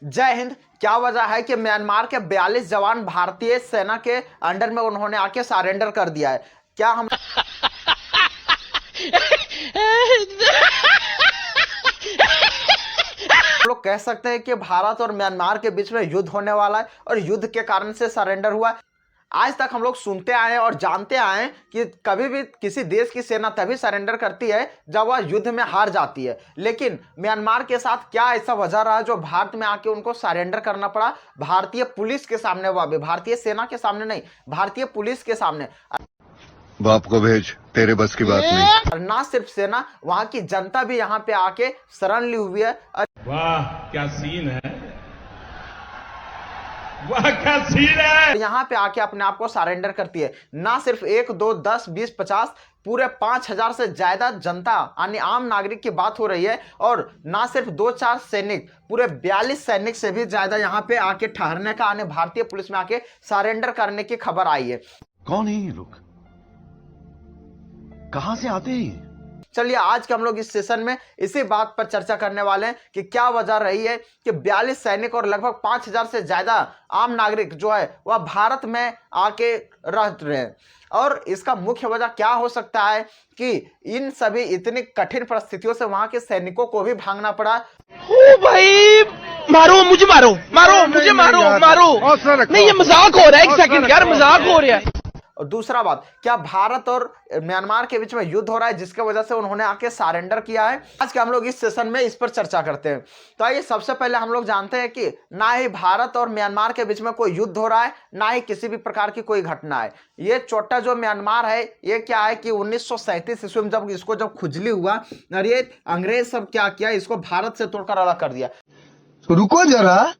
जय हिंद। क्या वजह है कि म्यांमार के 42 जवान भारतीय सेना के अंडर में उन्होंने आके सरेंडर कर दिया है? क्या हम लोग कह सकते हैं कि भारत और म्यांमार के बीच में युद्ध होने वाला है और युद्ध के कारण से सरेंडर हुआ? आज तक हम लोग सुनते आए और जानते आए कि कभी भी किसी देश की सेना तभी सरेंडर करती है जब वह युद्ध में हार जाती है, लेकिन म्यांमार के साथ क्या ऐसा वजह रहा जो भारत में आके उनको सरेंडर करना पड़ा? भारतीय पुलिस के सामने, वह भी भारतीय सेना के सामने नहीं, भारतीय पुलिस के सामने। बाप को भेज, तेरे बस की बात नहीं। और ना सिर्फ सेना, वहां की जनता भी यहाँ पे आके शरण ली हुई है। वाह क्या सीन है, वाह क्या सीन है। यहाँ पे आके अपने आप को सरेंडर करती है। ना सिर्फ 1, 2, 10, 20, 50, पूरे 5,000 से ज्यादा जनता यानी आम नागरिक की बात हो रही है। और ना सिर्फ 2-4 सैनिक, पूरे 42 सैनिक से भी ज्यादा यहाँ पे आके ठहरने का, यानी भारतीय पुलिस में आके सरेंडर करने की खबर आई है। कौन है ये लोग, कहां से आते हैं? चलिए आज के हम लोग इस सेशन में इसी बात पर चर्चा करने वाले हैं कि क्या वजह रही है कि 42 सैनिक और लगभग 5,000 से ज्यादा आम नागरिक जो है वह भारत में आके रह रहे हैं। और इसका मुख्य वजह क्या हो सकता है कि इन सभी इतनी कठिन परिस्थितियों से वहां के सैनिकों को भी भागना पड़ा। ओ भाई, मारो मुझे, मारो मारो मुझे, मारो मारो। नहीं ये मजाक हो रहा है, एक सेकंड यार, मजाक हो रहा है। और दूसरा बात, क्या भारत और म्यांमार के बीच में युद्ध हो रहा है जिसके वजह से उन्होंने आके सरेंडर किया है? आज के हम लोग इस सेशन में इस पर चर्चा करते हैं। तो आइए सबसे पहले हम लोग जानते हैं कि ना ही भारत और म्यांमार के बीच में कोई युद्ध हो रहा है, ना ही किसी भी प्रकार की कोई घटना है। ये छोटा जो म्यांमार है, ये क्या है कि 1937 ईस्वी में जब खुजली हुआ और ये अंग्रेज सब क्या किया, इसको भारत से तोड़कर अलग कर दिया। रुको जरा,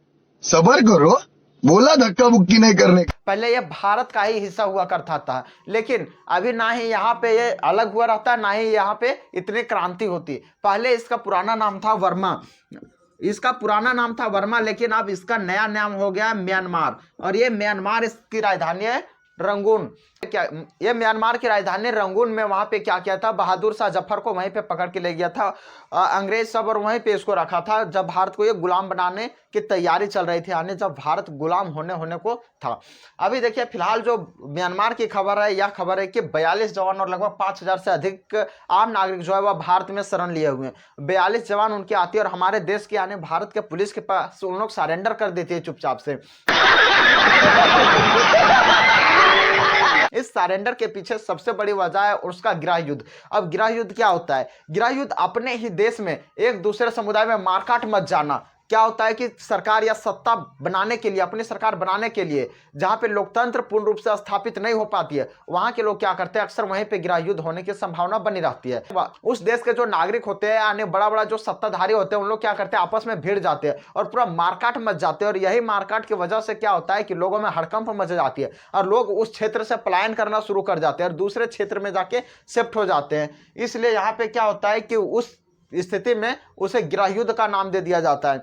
सबर करो, बोला धक्का मुक्की नहीं करने। पहले ये भारत का ही हिस्सा हुआ करता था, लेकिन अभी ना ही यहाँ पे ये अलग हुआ रहता है, ना ही यहाँ पे इतनी क्रांति होती। पहले इसका पुराना नाम था वर्मा, लेकिन अब इसका नया नाम हो गया म्यांमार। और ये म्यांमार, इसकी राजधानी है रंगून। क्या ये म्यांमार की राजधानी रंगून में वहां पे क्या किया था, बहादुर शाह जफर को वहीं पे पकड़ के ले गया था अंग्रेज सब, और वहीं पे इसको रखा था जब भारत को ये गुलाम बनाने की तैयारी चल रही थी, यानी जब भारत गुलाम होने को था। अभी देखिए फिलहाल जो म्यांमार की खबर है, यह खबर है कि 42 जवान और लगभग 5,000 से अधिक आम नागरिक जो है वह भारत में शरण लिए हुए हैं। 42 जवान उनकी आती है और हमारे देश के यानी भारत के पुलिस के पास उन लोग सरेंडर कर देती है चुपचाप से। इस सरेंडर के पीछे सबसे बड़ी वजह है उसका गृह युद्ध। अब गृह युद्ध क्या होता है? गृह युद्ध अपने ही देश में एक दूसरे समुदाय में मारकाट मच जाना। क्या होता है कि सरकार या सत्ता बनाने के लिए, अपनी सरकार बनाने के लिए, जहां पे लोकतंत्र पूर्ण रूप से स्थापित नहीं हो पाती है, वहां के लोग क्या करते हैं, अक्सर वहीं पे गृह युद्ध होने की संभावना बनी रहती है। उस देश के जो नागरिक होते हैं यानी बड़ा बड़ा जो सत्ताधारी होते हैं, उन लोग क्या करते हैं, आपस में भिड़ जाते हैं और पूरा मारकाट मच जाते हैं। और यही मारकाट की वजह से क्या होता है कि लोगों में हड़कंप मच जाती है और लोग उस क्षेत्र से पलायन करना शुरू कर जाते हैं और दूसरे क्षेत्र में जाके शिफ्ट हो जाते हैं। इसलिए यहाँ पे क्या होता है कि उस स्थिति में उसे गृह युद्ध का नाम दे दिया जाता है।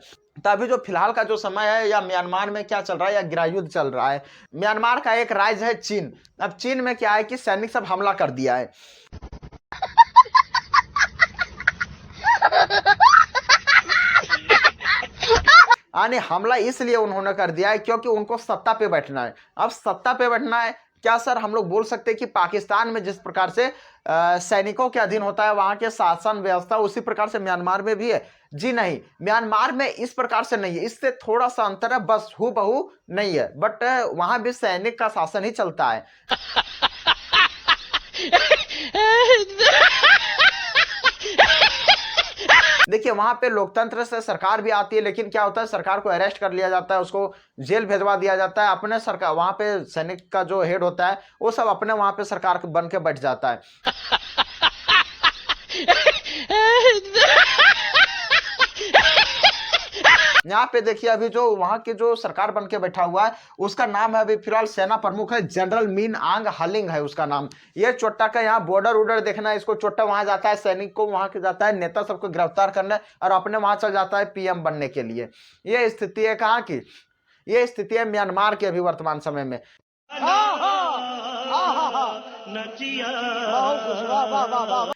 तो अभी जो फिलहाल का जो समय है, या म्यांमार में क्या चल रहा है, या गृह युद्ध चल रहा है। म्यांमार का एक राज्य है चीन। अब चीन में क्या है कि सैनिक सब हमला कर दिया है। यानी हमला इसलिए उन्होंने कर दिया है क्योंकि उनको सत्ता पे बैठना है। अब सत्ता पे बैठना है, क्या सर हम लोग बोल सकते हैं कि पाकिस्तान में जिस प्रकार से सैनिकों के अधीन होता है वहां के शासन व्यवस्था, उसी प्रकार से म्यांमार में भी है? जी नहीं, म्यांमार में इस प्रकार से नहीं है, इससे थोड़ा सा अंतर है, बस हूबहू नहीं है, बट वहां भी सैनिक का शासन ही चलता है। देखिए वहां पे लोकतंत्र से सरकार भी आती है, लेकिन क्या होता है, सरकार को अरेस्ट कर लिया जाता है, उसको जेल भेजवा दिया जाता है। अपने सरकार वहां पे सैनिक का जो हेड होता है वो सब अपने वहां पे सरकार बन के बैठ जाता है। यहाँ पे देखिए अभी जो वहां की जो सरकार बन के बैठा हुआ है उसका नाम है अभी फिलहाल सेना प्रमुख है, जनरल मीन आंग हलिंग है उसका नाम। ये चोट्टा का यहाँ बॉर्डर उडर देखना है, इसको चोट्टा वहां जाता है, सैनिक को वहां के जाता है, नेता सबको गिरफ्तार करने, और अपने वहां चल जाता है पीएम बनने के लिए। ये स्थिति है कहाँ की? ये स्थिति है म्यांमार की अभी वर्तमान समय में।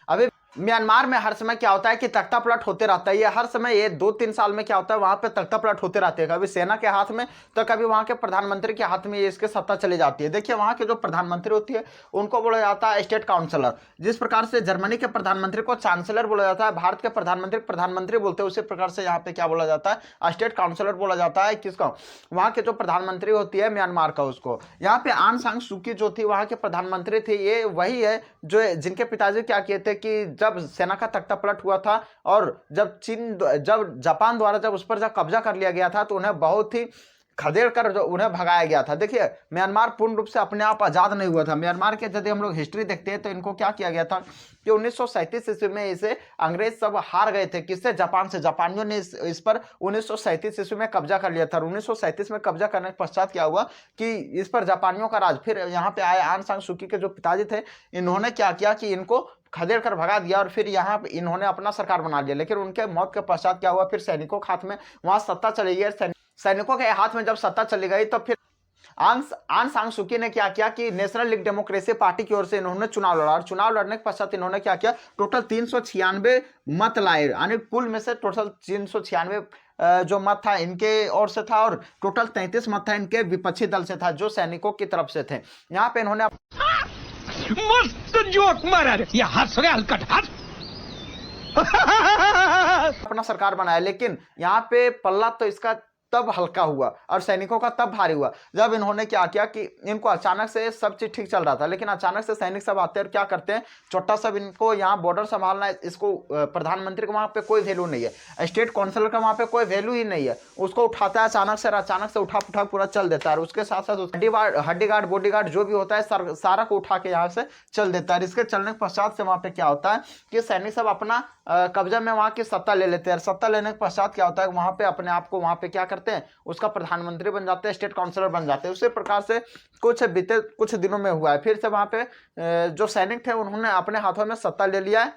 अभी म्यांमार में हर समय क्या होता है कि तख्ता पलट होते रहता है। ये हर समय ये 2-3 साल में क्या होता है वहां पे तख्ता पलट होते रहते हैं, कभी सेना के हाथ में तो कभी वहां के प्रधानमंत्री के हाथ में ये इसके सत्ता चली जाती है। देखिए वहां के जो प्रधानमंत्री होती है उनको बोला जाता है स्टेट काउंसलर। जिस प्रकार से जर्मनी के प्रधानमंत्री को चांसलर बोला जाता है, भारत के प्रधानमंत्री बोलते हैं, उसी प्रकार से यहाँ पे क्या बोला जाता है स्टेट काउंसलर बोला जाता है। किसका? वहां के जो प्रधानमंत्री होती है म्यांमार का, उसको। यहाँ पे आंग सान सू की जो थी वहां के प्रधानमंत्री थी, ये वही है जो जिनके पिताजी क्या किए थे कि जब सेना का तख्ता पलट हुआ था और जब जापान द्वारा जब उस पर जब कब्जा कर लिया गया था तो उन्हें बहुत ही खदेड़ कर जो उन्हें भगाया गया था। देखिए म्यांमार पूर्ण रूप से अपने आप आजाद नहीं हुआ था। म्यांमार के यदि हम लोग हिस्ट्री देखते हैं तो इनको क्या किया गया था कि 1937 ईस्वी में इसे अंग्रेज सब हार गए थे। किससे? जापान से। जापानियों ने इस पर 1937 ईस्वी में कब्जा कर लिया था। 1937 में कब्जा करने के पश्चात क्या हुआ कि इस पर जापानियों का राज। फिर यहाँ पे आए आंग सान सू की के जो पिताजी थे, इन्होंने क्या किया कि इनको खदेड़ कर भगा दिया और फिर यहाँ पे इन्होंने अपना सरकार बना लिया। लेकिन उनके मौत के पश्चात क्या हुआ, फिर सैनिकों के हाथ में वहां सत्ता चली गई। सैनिकों के हाथ में जब सत्ता चली गई तो फिर आंग सान सू की ने क्या किया कि नेशनल लीग डेमोक्रेसी पार्टी की ओर से इन्होंने चुनाव लड़ा और चुनाव लड़ने के पश्चात इन्होंने क्या किया, टोटल 396 मत लाए। यानी कुल में से टोटल 396 जो मत था इनके ओर से था और टोटल 33 मत था इनके विपक्षी दल से था, जो सैनिकों की तरफ से थे। यहाँ पे इन्होंने मस्त जोक मारा रे, ये हंस रहे हलकट हंस। अपना सरकार बनाया। लेकिन यहाँ पे पल्ला तो इसका तब हल्का हुआ और सैनिकों का तब भारी हुआ जब इन्होंने क्या किया कि इनको अचानक से सब चीज ठीक चल रहा था, लेकिन अचानक से सैनिक सब आते हैं और क्या करते हैं, छोटा सब इनको यहाँ बॉर्डर संभालना है, इसको प्रधानमंत्री का वहां पे कोई वैल्यू नहीं है, स्टेट काउंसिलर का वहां पे कोई वैल्यू ही नहीं है, उसको उठाता है अचानक से उठा पुठा पूरा चल देता है। और उसके साथ साथ हड्डी गार्ड बॉडीगार्ड जो भी होता है सारा को उठा के यहाँ से चल देता है। इसके चलने के पश्चात से वहां पे क्या होता है कि सैनिक सब अपना कब्जा में वहां की सत्ता ले लेते हैं। सत्ता लेने के पश्चात क्या होता है वहां पे अपने आप को वहां पे क्या करते हैं, उसका प्रधानमंत्री बन जाते हैं, स्टेट काउंसलर बन जाते हैं। उसी प्रकार से बीते कुछ दिनों में हुआ है। फिर से वहां पे जो सैनिक थे उन्होंने अपने हाथों में सत्ता ले लिया है,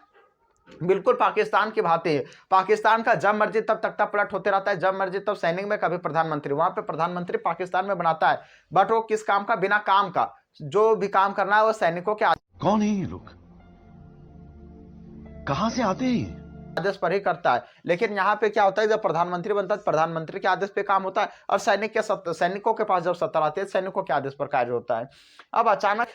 बिल्कुल पाकिस्तान की भांति है। पाकिस्तान का जब मर्जी तब तख्ता पलट होते रहता है, जब मर्जी तब सैनिक में कभी प्रधानमंत्री। वहां पे प्रधानमंत्री पाकिस्तान में बनाता है, बट वो किस काम का? बिना काम का। जो भी काम करना है वो सैनिकों के कौन है ये लोग, कहां से आते हैं? आदेश पर ही करता है। लेकिन यहाँ पे क्या होता है, जब प्रधानमंत्री बनता है प्रधानमंत्री के आदेश पे काम होता है और सैनिकों के पास जब सत्ता आती है सैनिकों के आदेश पर कार्य होता है। अब अचानक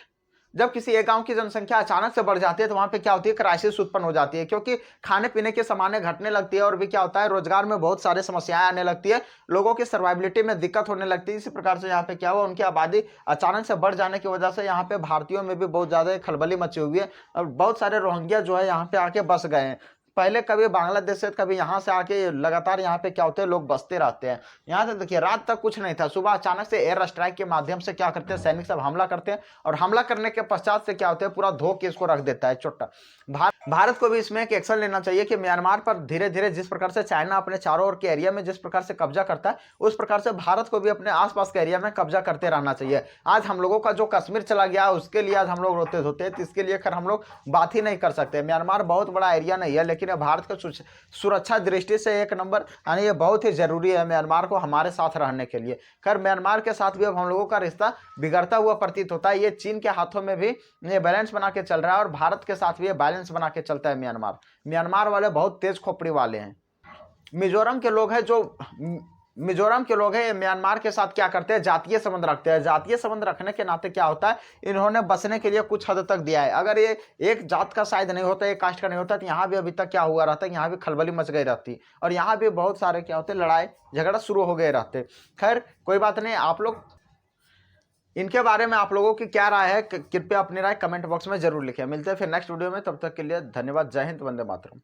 जब किसी एक गांव की जनसंख्या अचानक से बढ़ जाती है तो वहां पे क्या होती है, क्राइसिस उत्पन्न हो जाती है, क्योंकि खाने पीने के सामानें घटने लगती है और भी क्या होता है, रोजगार में बहुत सारे समस्याएं आने लगती है, लोगों की सर्वाइबिलिटी में दिक्कत होने लगती है। इसी प्रकार से यहाँ पे क्या हुआ, उनकी आबादी अचानक से बढ़ जाने की वजह से यहाँ पे भारतीयों में भी बहुत ज्यादा खलबली मची हुई है और बहुत सारे रोहिंग्या जो है यहाँ पे आके बस गए हैं। पहले कभी बांग्लादेश से कभी यहाँ से आके लगातार यहाँ पे क्या होते हैं, लोग बसते रहते हैं। यहाँ से देखिए रात तक कुछ नहीं था, सुबह अचानक से एयर स्ट्राइक के माध्यम से क्या करते हैं, सैनिक सब हमला करते हैं और हमला करने के पश्चात से क्या होता है, पूरा धो के इसको रख देता है चोट्टा। भारत को भी इसमें एक एक्शन लेना चाहिए कि म्यांमार पर धीरे धीरे जिस प्रकार से चाइना अपने चारों ओर के एरिया में जिस प्रकार से कब्जा करता है, उस प्रकार से भारत को भी अपने आसपास के एरिया में कब्जा करते रहना चाहिए। आज हम लोगों का जो कश्मीर चला गया उसके लिए आज हम लोग रोते धोते हैं, तो इसके लिए खैर हम लोग बात ही नहीं कर सकते। म्यांमार बहुत बड़ा एरिया नहीं है, लेकिन भारत के सुरक्षा दृष्टि से एक नंबर, यानी ये बहुत ही जरूरी है म्यांमार को हमारे साथ रहने के लिए। खैर म्यांमार के साथ भी अब हम लोगों का रिश्ता बिगड़ता हुआ प्रतीत होता है। ये चीन के हाथों में भी ये बैलेंस बना के चल रहा है और भारत के साथ भी ये बैलेंस बना के चलता है म्यांमार वाले बहुत तेज खोपड़ी वाले हैं। मिजोरम के लोग हैं ये म्यांमार के साथ क्या करते हैं, जातीय संबंध रखते हैं। जातीय संबंध रखने के नाते क्या होता है, इन्होंने बसने के लिए कुछ हद तक दिया है। अगर ये एक जात का शायद नहीं होता, एक कास्ट का नहीं होता, तो यहाँ भी अभी तक क्या हुआ रहता है, यहाँ भी खलबली मच गई रहती और यहाँ भी बहुत सारे क्या होते, लड़ाई झगड़ा शुरू हो गए रहते। खैर कोई बात नहीं, आप लोग इनके बारे में आप लोगों की क्या राय है, कृपया अपनी राय कमेंट बॉक्स में जरूर लिखें। मिलते हैं फिर नेक्स्ट वीडियो में, तब तक के लिए धन्यवाद। जय हिंद, वंदे मातरम।